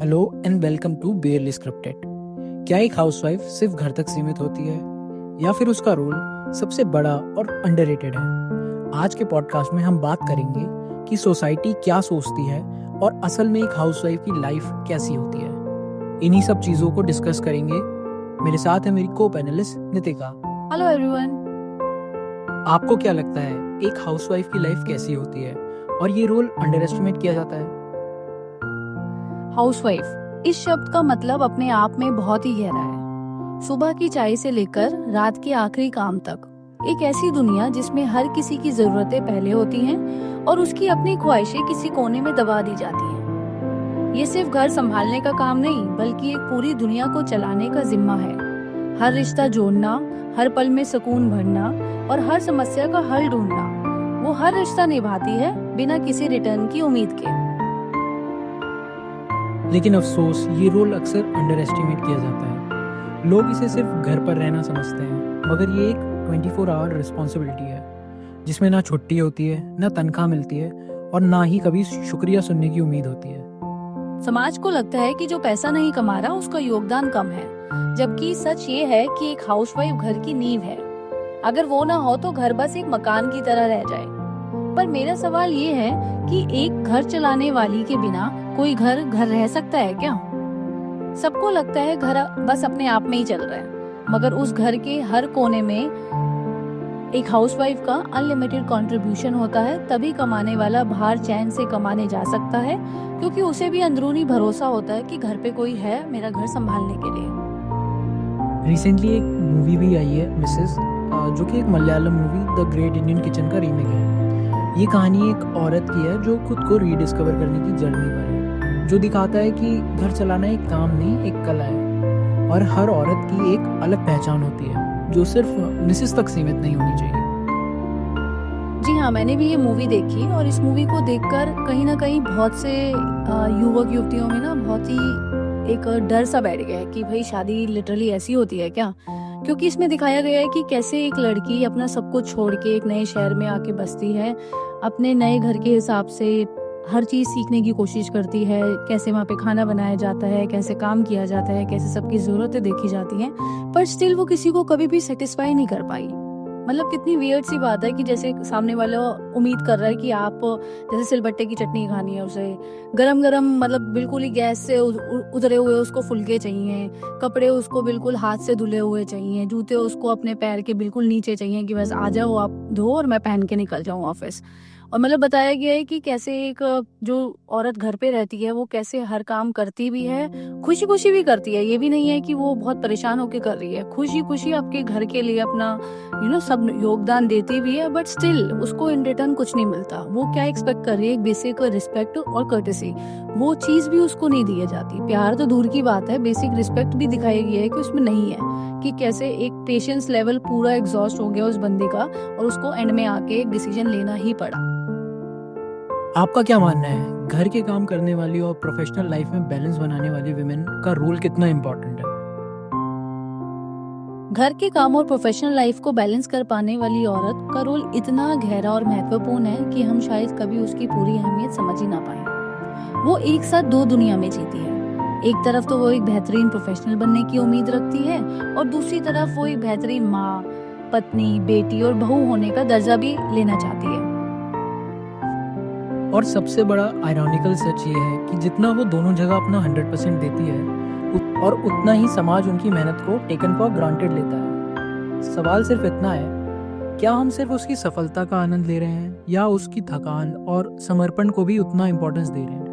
Hello and welcome to barely scripted. क्या एक housewife सिर्फ घर तक सीमित होती है या फिर उसका रोल सबसे बड़ा और अंडररेटेड है? आज के पॉडकास्ट में हम बात करेंगे कि सोसाइटी क्या सोचती है और असल में एक हाउसवाइफ की लाइफ कैसी होती है। इन्हीं सब चीज़ों को डिस्कस करेंगे। मेरे साथ है मेरी को पैनलिस्ट नितिका। Hello everyone. आपको क्या लगता है एक हाउसवाइफ की लाइफ कैसी होती है और ये रोल अंडर एस्टिमेट किया जाता है? हाउसवाइफ इस शब्द का मतलब अपने आप में बहुत ही गहरा है। सुबह की चाय से लेकर रात के आखिरी काम तक एक ऐसी दुनिया जिसमें हर किसी की जरूरतें पहले होती हैं और उसकी अपनी ख्वाहिशें किसी कोने में दबा दी जाती हैं। ये सिर्फ घर संभालने का काम नहीं बल्कि एक पूरी दुनिया को चलाने का जिम्मा है। हर रिश्ता जोड़ना, हर पल में सुकून भरना और हर समस्या का हल ढूंढना, वो हर रिश्ता निभाती है बिना किसी रिटर्न की उम्मीद के। लेकिन अफसोस ये रोल अक्सर अंडर एस्टिमेट किया जाता है। लोग इसे सिर्फ घर पर रहना समझते हैं, मगर ये एक 24 आवर रिस्पॉन्सिबिलिटी है जिसमें ना छुट्टी होती है, ना तनख्वाह मिलती है और ना ही कभी शुक्रिया सुनने की उम्मीद होती है। समाज को लगता है कि जो पैसा नहीं कमा रहा उसका योगदान कम है, जबकि सच ये है कि एक हाउसवाइफ घर की नींव है। अगर वो ना हो तो घर बस एक मकान की तरह रह जाए। पर मेरा सवाल ये है कि एक घर चलाने वाली के बिना कोई घर रह सकता है क्या? सबको लगता है घर बस अपने आप में ही चल रहा है, मगर उस घर के हर कोने में एक हाउसवाइफ का अनलिमिटेड कंट्रीब्यूशन होता है। तभी कमाने वाला बाहर चैन से कमाने जा सकता है, क्योंकि उसे भी अंदरूनी भरोसा होता है कि घर पे कोई है मेरा घर संभालने के लिए। रिसेंटली एक मूवी भी आई है मिसेस, जो कि एक Malayalam movie the great Indian kitchen का रीमेक है। ये कहानी एक औरत की है जो खुद को रीडिस्कवर करने की जर्नी पर है, जो दिखाता है कि घर चलाना एक काम नहीं, एक कला है और हर औरत की एक अलग पहचान होती है जो सिर्फ मिसेस तक सीमित नहीं होनी चाहिए। जी हाँ, मैंने भी ये मूवी देखी और इस मूवी को देखकर कहीं ना कहीं बहुत से युवक युवतियों में ना बहुत ही एक डर सा बैठ गया है कि भाई शादी लिटरली ऐसी होती है क्या? क्योंकि इसमें दिखाया गया है कि कैसे एक लड़की अपना सब कुछ छोड़ के एक नए शहर में आके बसती है, अपने नए घर के हिसाब से हर चीज सीखने की कोशिश करती है, कैसे वहाँ पे खाना बनाया जाता है, कैसे काम किया जाता है, कैसे सबकी जरूरतें देखी जाती हैं, पर स्टिल वो किसी को कभी भी सेटिस्फाई नहीं कर पाई। मतलब कितनी वियर्ड सी बात है कि जैसे सामने वाला उम्मीद कर रहा है कि आप जैसे सिलबट्टे की चटनी खानी है, उसे गरम गरम मतलब बिल्कुल ही गैस से उतरे हुए उसको फुलके चाहिए, कपड़े उसको बिल्कुल हाथ से धुले हुए चाहिए, जूते उसको अपने पैर के बिल्कुल नीचे चाहिए कि बस आ जाओ आप धो और मैं पहन के निकल जाऊं ऑफिस। और मतलब बताया गया है कि कैसे एक जो औरत घर पे रहती है वो कैसे हर काम करती भी है, खुशी खुशी भी करती है। ये भी नहीं है कि वो बहुत परेशान होकर कर रही है, खुशी खुशी आपके घर के लिए अपना सब योगदान देती भी है, बट स्टिल उसको इन रिटर्न कुछ नहीं मिलता। वो क्या एक्सपेक्ट कर रही है? एक बेसिक रिस्पेक्ट और कर्टेसी, वो चीज भी उसको नहीं दी जाती। प्यार तो दूर की बात है, बेसिक रिस्पेक्ट भी दिखाया गया है कि उसमें नहीं है, कि कैसे एक पेशेंस लेवल पूरा एग्जॉस्ट हो गया उस बंदे का और उसको एंड में आके एक डिसीजन लेना ही पड़ा। आपका क्या मानना है, घर के काम करने वाली और प्रोफेशनल लाइफ में बैलेंस बनाने वाली विमेन का रोल कितना इम्पोर्टेंट है? घर के काम और प्रोफेशनल लाइफ को बैलेंस कर पाने वाली औरत का रोल इतना गहरा और महत्वपूर्ण है कि हम शायद कभी उसकी पूरी अहमियत समझ ही ना पाए। वो एक साथ दो दुनिया में जीती है। एक तरफ तो वो एक बेहतरीन प्रोफेशनल बनने की उम्मीद रखती है और दूसरी तरफ वो एक बेहतरीन माँ, पत्नी, बेटी और बहू होने का दर्जा भी लेना चाहती है। और सबसे बड़ा आयरॉनिकल सच ये है कि जितना वो दोनों जगह अपना 100% देती है और उतना ही समाज उनकी मेहनत को टेकन फॉर ग्रांटेड लेता है। सवाल सिर्फ इतना है, क्या हम सिर्फ उसकी सफलता का आनंद ले रहे हैं या उसकी थकान और समर्पण को भी उतना इम्पोर्टेंस दे रहे हैं?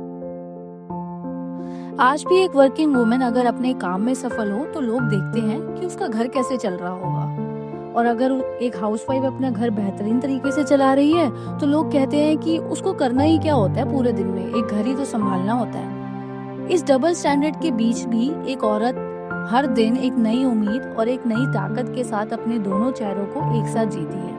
आज भी एक वर्किंग वुमेन अगर अपने काम में सफल हो तो लोग देखते हैं कि उसका घर कैसे चल रहा होगा, और अगर एक हाउसवाइफ अपना घर बेहतरीन तरीके से चला रही है तो लोग कहते हैं कि उसको करना ही क्या होता है पूरे दिन में, एक घर ही तो संभालना होता है। इस डबल स्टैंडर्ड के बीच भी एक औरत हर दिन एक नई उम्मीद और एक नई ताकत के साथ अपने दोनों चेहरों को एक साथ जीती है।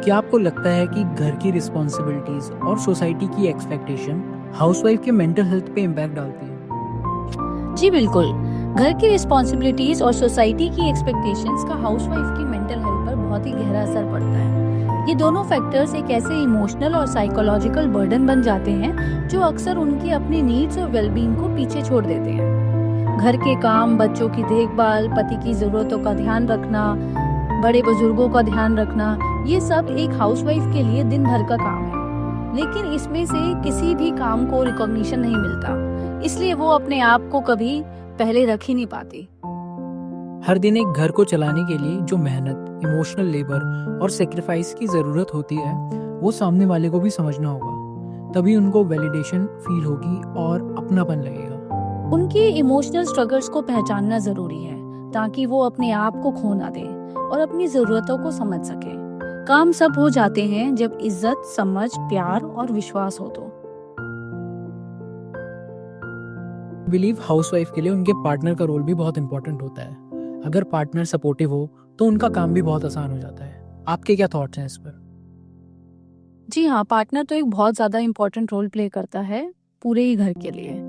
क्या आपको लगता है कि घर की रिस्पॉन्सिबिलिटीज और सोसाइटी की एक्सपेक्टेशन हाउसवाइफ के मेंटल हेल्थ पे इम्पैक्ट डालती है? जी बिल्कुल। घर की रिस्पॉन्सिबिलिटीज और सोसाइटी की एक्सपेक्टेशंस का हाउसवाइफ की मेंटल हेल्थ पर बहुत ही गहरा असर पड़ता है। ये दोनों फैक्टर्स एक ऐसे इमोशनल और साइकोलॉजिकल बर्डन बन जाते हैं जो अक्सर उनकी अपनी नीड्स और वेलबींग को पीछे छोड़ देते हैं। घर के काम, बच्चों की देखभाल, पति की जरूरतों का ध्यान रखना, बड़े बुजुर्गों का ध्यान रखना, ये सब एक हाउसवाइफ के लिए दिन भर का काम है। लेकिन इसमें से किसी भी काम को रिकॉग्निशन नहीं मिलता, इसलिए वो अपने आप को कभी पहले रख ही नहीं पाती। हर दिन एक घर को चलाने के लिए जो मेहनत, इमोशनल लेबर और सेक्रीफाइस की ज़रूरत होती है, वो सामने वाले को भी समझना होगा। तभी उनको वैलिडेशन फील होगी और अपनापन लगेगा। उनके इमोशनल स्ट्रगल्स को पहचानना जरूरी है ताकि वो अपने आप को खो ना दे और अपनी जरूरतों को समझ सके। काम सब हो जाते हैं जब इज्जत, समझ, प्यार और विश्वास हो तो। बिलीव हाउसवाइफ के लिए उनके पार्टनर का रोल भी बहुत इंपॉर्टेंट होता है। अगर पार्टनर सपोर्टिव हो तो उनका काम भी बहुत आसान हो जाता है। आपके क्या थॉट्स हैं इस पर? जी हाँ, पार्टनर तो एक बहुत ज्यादा इम्पोर्टेंट रोल प्ले करता है पूरे ही घर के लिए।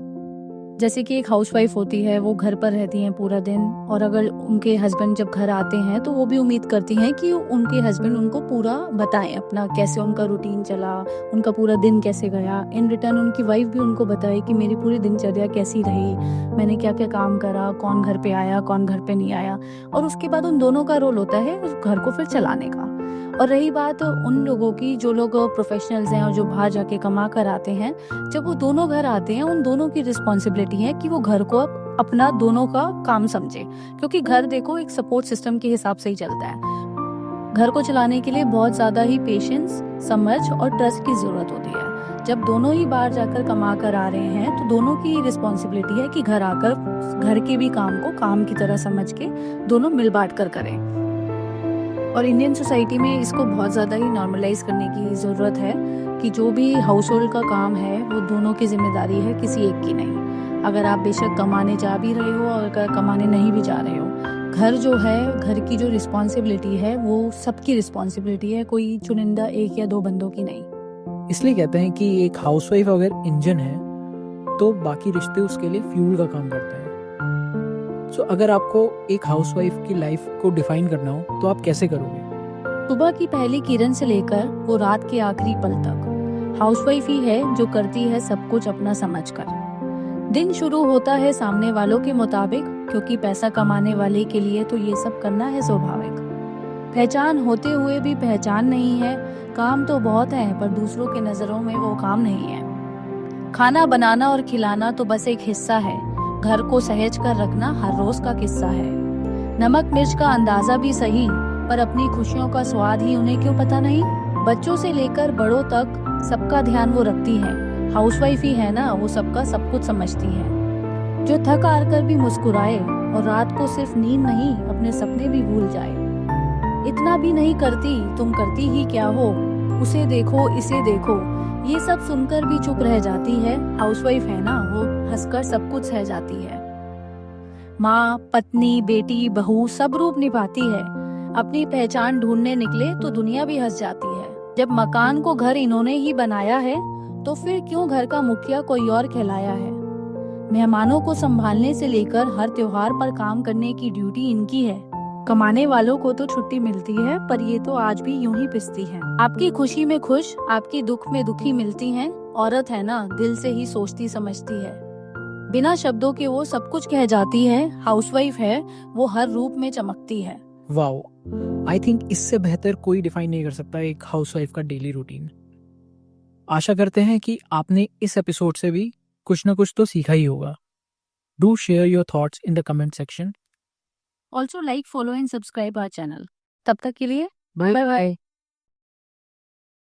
जैसे कि एक हाउसवाइफ होती है, वो घर पर रहती हैं पूरा दिन, और अगर उनके हस्बैंड जब घर आते हैं तो वो भी उम्मीद करती हैं कि उनके हस्बैंड उनको पूरा बताएं अपना कैसे उनका रूटीन चला, उनका पूरा दिन कैसे गया। इन रिटर्न उनकी वाइफ भी उनको बताए कि मेरी पूरी दिनचर्या कैसी रही, मैंने क्या क्या काम करा, कौन घर पे आया, कौन घर पे नहीं आया। और उसके बाद उन दोनों का रोल होता है उस घर को फिर चलाने का। और रही बात उन लोगों की जो लोग प्रोफेशनल्स हैं और जो बाहर जाके कमा कर आते हैं, जब वो दोनों घर आते हैं, उन दोनों की रिस्पॉन्सिबिलिटी है कि वो घर को अपना दोनों का काम समझे, क्योंकि घर देखो एक सपोर्ट सिस्टम के हिसाब से ही चलता है। घर को चलाने के लिए बहुत ज्यादा ही पेशेंस, समझ और ट्रस्ट की जरूरत होती है। जब दोनों ही बाहर जाकर कमा कर आ रहे हैं तो दोनों की रिस्पॉन्सिबिलिटी है कि घर आकर घर के भी काम को काम की तरह समझ के दोनों मिल बांट कर करें। और इंडियन सोसाइटी में इसको बहुत ज़्यादा ही नॉर्मलाइज करने की ज़रूरत है कि जो भी हाउस होल्ड का काम है वो दोनों की जिम्मेदारी है, किसी एक की नहीं। अगर आप बेशक कमाने जा भी रहे हो और अगर कमाने नहीं भी जा रहे हो, घर जो है, घर की जो रिस्पॉन्सिबिलिटी है वो सबकी रिस्पॉन्सिबिलिटी है, कोई चुनिंदा एक या दो बंदों की नहीं। इसलिए कहते हैं कि एक हाउसवाइफ अगर इंजन है तो बाकी रिश्ते उसके लिए फ्यूल का काम करते हैं। सो अगर आपको एक हाउसवाइफ की लाइफ को डिफाइन करना हो तो आप कैसे करोगे? सुबह की पहली किरण से लेकर वो रात के आखिरी पल तक हाउसवाइफ ही है जो करती है सब कुछ अपना समझकर। दिन शुरू होता है सामने वालों के मुताबिक, क्योंकि पैसा कमाने वाले के लिए तो ये सब करना है स्वाभाविक। पहचान होते हुए भी पहचान नहीं है, काम तो बहुत है पर दूसरों के नजरों में वो काम नहीं है। खाना बनाना और खिलाना तो बस एक हिस्सा है, घर को सहेज कर रखना हर रोज का किस्सा है। नमक मिर्च का अंदाजा भी सही, पर अपनी खुशियों का स्वाद ही उन्हें क्यों पता नहीं। बच्चों से लेकर बड़ों तक सबका ध्यान वो रखती है, हाउसवाइफ ही है ना, वो सबका सब कुछ समझती है। जो थक हार कर भी मुस्कुराए और रात को सिर्फ नींद नहीं अपने सपने भी भूल जाए। इतना भी नहीं करती, तुम करती ही क्या हो, उसे देखो इसे देखो, ये सब सुनकर भी चुप रह जाती है। हाउसवाइफ है ना, वो हंसकर सब कुछ सह जाती है। माँ, पत्नी, बेटी, बहू सब रूप निभाती है। अपनी पहचान ढूंढने निकले तो दुनिया भी हंस जाती है। जब मकान को घर इन्होंने ही बनाया है तो फिर क्यों घर का मुखिया कोई और कहलाया है। मेहमानों को संभालने से लेकर हर त्योहार पर काम करने की ड्यूटी इनकी है। कमाने वालों को तो छुट्टी मिलती है, पर ये तो आज भी यूं ही पिसती हैं। आपकी खुशी में खुश, आपकी दुख में दुखी मिलती हैं। औरत है ना, दिल से ही सोचती समझती है। बिना शब्दों के वो सब कुछ कह जाती है। हाउसवाइफ है, वो हर रूप में चमकती है। वाओ, आई थिंक इससे बेहतर कोई डिफाइन नहीं कर सकता एक हाउसवाइफ का डेली रूटीन। आशा करते हैं कि आपने इस एपिसोड से भी कुछ ना कुछ तो सीखा ही होगा। Do share your thoughts in the comment section. Also like, follow and subscribe our channel. तब तक के लिए बाय बाय बाय।